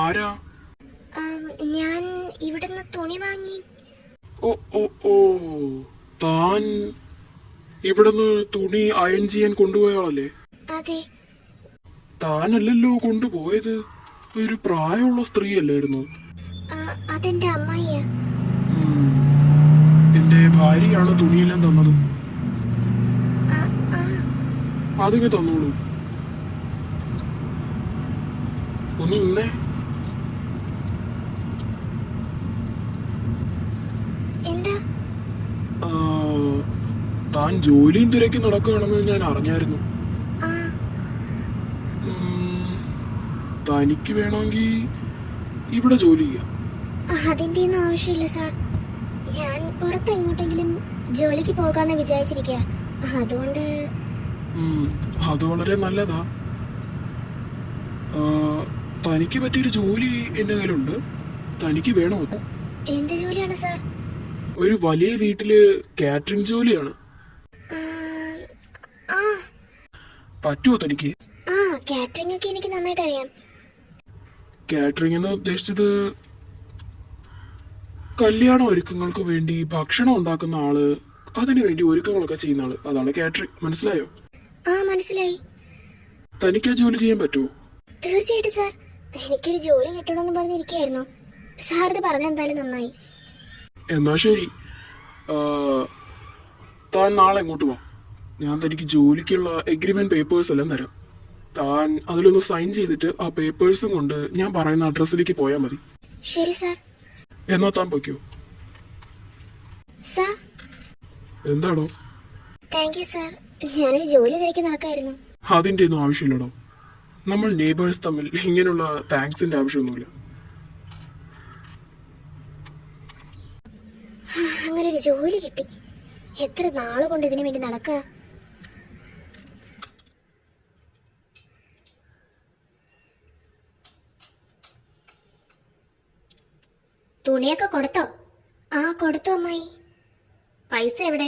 ആരാ? ഞാൻ ഇവിടുന്ന് തുണി വാങ്ങി. ഓ ഓ ഓ, താൻ ഇവിടുന്ന് തുണി അയൺ ചെയ്യാൻ കൊണ്ടുപോയാളല്ലേ? അതെ. താനല്ലല്ലോ കൊണ്ടുപോയത്, ഒരു പ്രായമുള്ള സ്ത്രീ അല്ലായിരുന്നു? അതെന്റെ അമ്മായിയാ. എന്റെ ഭാര്യയാണ് തുണിയെല്ലാം തന്നത്. അതിങ്ങ് തന്നോളൂ. ഒന്ന് ഇന്നേ. താൻ ജോലിയും തിരക്കി നടക്കുകയാണെന്ന് ഞാൻ അറിഞ്ഞായിരുന്നു. തനിക്ക് വേണമെങ്കിൽ ഇവിടെ ജോലി ചെയ്യാം. അതിന്റെ ഒന്നും ആവശ്യമില്ല സാർ. ഞാൻ പുറത്ത് എങ്ങോട്ടെങ്കിലും ജോലിക്ക് പോകാന്ന് വിചാരിച്ചിരിക്കുക. അതുകൊണ്ട് അത് വളരെ നല്ലതാ. തനിക്ക് പറ്റിയൊരു ജോലി എന്റെ കയ്യിലുണ്ട്. തനിക്ക് വേണോ? എന്ത് ജോലിയാണ് സാർ? ഒരു വലിയ വീട്ടില് കാറ്ററിംഗ് ജോലിയാണ്. പറ്റുമോ തനിക്ക്? കാറ്ററിംഗ് ഒക്കെ എനിക്ക് നന്നായിട്ട് അറിയാം. കാറ്ററിംഗ് എന്ന് ഉദ്ദേശിച്ചത് കല്യാണ ഒരുക്കങ്ങൾക്ക് വേണ്ടി ഭക്ഷണം ഉണ്ടാക്കുന്ന ആള്, അതിനു വേണ്ടി ഒരുക്കങ്ങളൊക്കെ ചെയ്യുന്ന ആള്, അതാണ് കാറ്ററിംഗ്. മനസ്സിലായോ? മനസ്സിലായി. തനിക്ക് ആ ജോലി ചെയ്യാൻ പറ്റുമോ? തീർച്ചയായിട്ടും സാർ. എനിക്കൊരു ജോലി കിട്ടണമെന്ന് പറഞ്ഞിരിക്കുകയായിരുന്നു. സാർ ഇത് പറഞ്ഞ എന്തായാലും നന്നായി. എന്നാ ശരി, താൻ നാളെ എങ്ങോട്ട് വാ. ഞാൻ തനിക്ക് ജോലിക്കുള്ള എഗ്രിമെന്റ് പേപ്പേഴ്സ് എല്ലാം തരാം. താൻ അതിലൊന്ന് സൈൻ ചെയ്തിട്ട് ആ പേപ്പേഴ്സും കൊണ്ട് ഞാൻ പറയുന്ന അഡ്രസ്സിലേക്ക് പോയാൽ മതി. ശരി സാർ. എന്നാ താൻ പൊയ്ക്കോ. സാർ. എന്താടോ? Thank you sir. ഞാനൊരു ജോലി തിരക്കി നടക്കായിരുന്നു. അതിന്റെ ഒന്നും ആവശ്യമില്ലടോ. നമ്മൾ നെയ്ബേഴ്സ് തമ്മിൽ ഇങ്ങനെയുള്ള താങ്ക്സിന്റെ ആവശ്യമൊന്നുമില്ല. അങ്ങനെ ഒരു ജോലി കിട്ടി. എത്ര നാള് കൊണ്ട് ഇതിനു വേണ്ടി നടക്കുക. തുണിയൊക്കെ കൊടുത്തോ? കൊടുത്തോ അമ്മായി. പൈസ എവിടെ?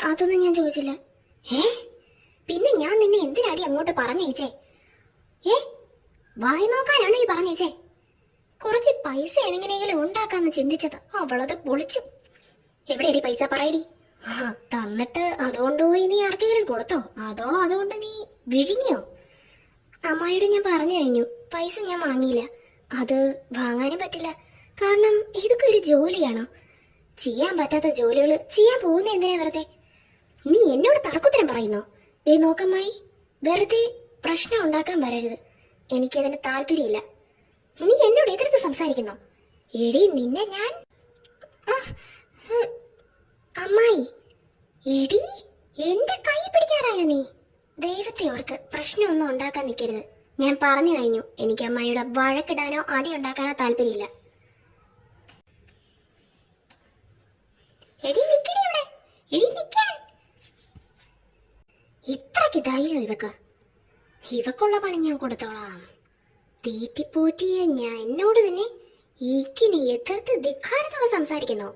അതൊന്നും ഞാൻ ചോദിച്ചില്ല. പിന്നെ ഞാൻ നിന്നെ എന്തിനാടി അങ്ങോട്ട് പറഞ്ഞേച്ചേ? വായി നോക്കാനാണ് ഈ പറഞ്ഞേച്ചേ? കുറച്ച് പൈസ എങ്ങനെയെങ്കിലും ഉണ്ടാക്കാന്ന് ചിന്തിച്ചത്, അവളത് പൊളിച്ചു. എവിടെയടി പൈസ? പറയടി. തന്നിട്ട് അതുകൊണ്ട് പോയി നീ ആർക്കെങ്കിലും കൊടുത്തോ, അതോ അതുകൊണ്ട് നീ വിഴുങ്ങിയോ? അമ്മായിയോട് ഞാൻ പറഞ്ഞു കഴിഞ്ഞു, പൈസ ഞാൻ വാങ്ങിയില്ല. അത് വാങ്ങാനും പറ്റില്ല. കാരണം ഇതൊക്കെ ഒരു ജോലിയാണോ? ചെയ്യാൻ പറ്റാത്ത ജോലികൾ ചെയ്യാൻ പോകുന്ന എന്തിനാ വെറുതെ? നീ എന്നോട് തർക്കുത്തരം പറയുന്നോ? നോക്കമ്മായി, വെറുതെ പ്രശ്നം ഉണ്ടാക്കാൻ വരരുത്. എനിക്കതിന് താല്പര്യമില്ല. നീ എന്നോട് എതിർത്ത് സംസാരിക്കുന്നോ? എടി നിന്നെ ഞാൻ... അമ്മായി, എടി എന്റെ കൈ പിടിക്കാറായോ നീ? ദൈവത്തെ ഓർത്ത് പ്രശ്നമൊന്നും ഉണ്ടാക്കാൻ നിൽക്കരുത്. ഞാൻ പറഞ്ഞു കഴിഞ്ഞു, എനിക്ക് അമ്മായിയുടെ വഴക്കിടാനോ അടി ഉണ്ടാക്കാനോ താല്പര്യമില്ല. എടി നിക്കടി അവിടെ. എടി നിക്കാൻ. ഇത്രക്ക് ധൈര്യം ഇവക്കുള്ള പണി ഞാൻ കൊടുത്തോളാം. തീറ്റിപ്പോറ്റിയ ഞാൻ എന്നോട് തന്നെ ഇക്കിനി എതിർത്ത് ധിക്കാരത്തോടെ സംസാരിക്കുന്നു.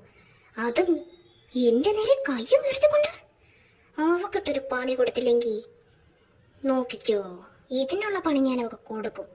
അതും എന്റെ നേരെ കൈ ഉയർത്തിക്കൊണ്ട്. അവക്കിട്ടൊരു പണി കൊടുത്തില്ലെങ്കിൽ നോക്കിക്കോ, ഇതിനുള്ള പണി ഞാൻ അവക്ക് കൊടുക്കും.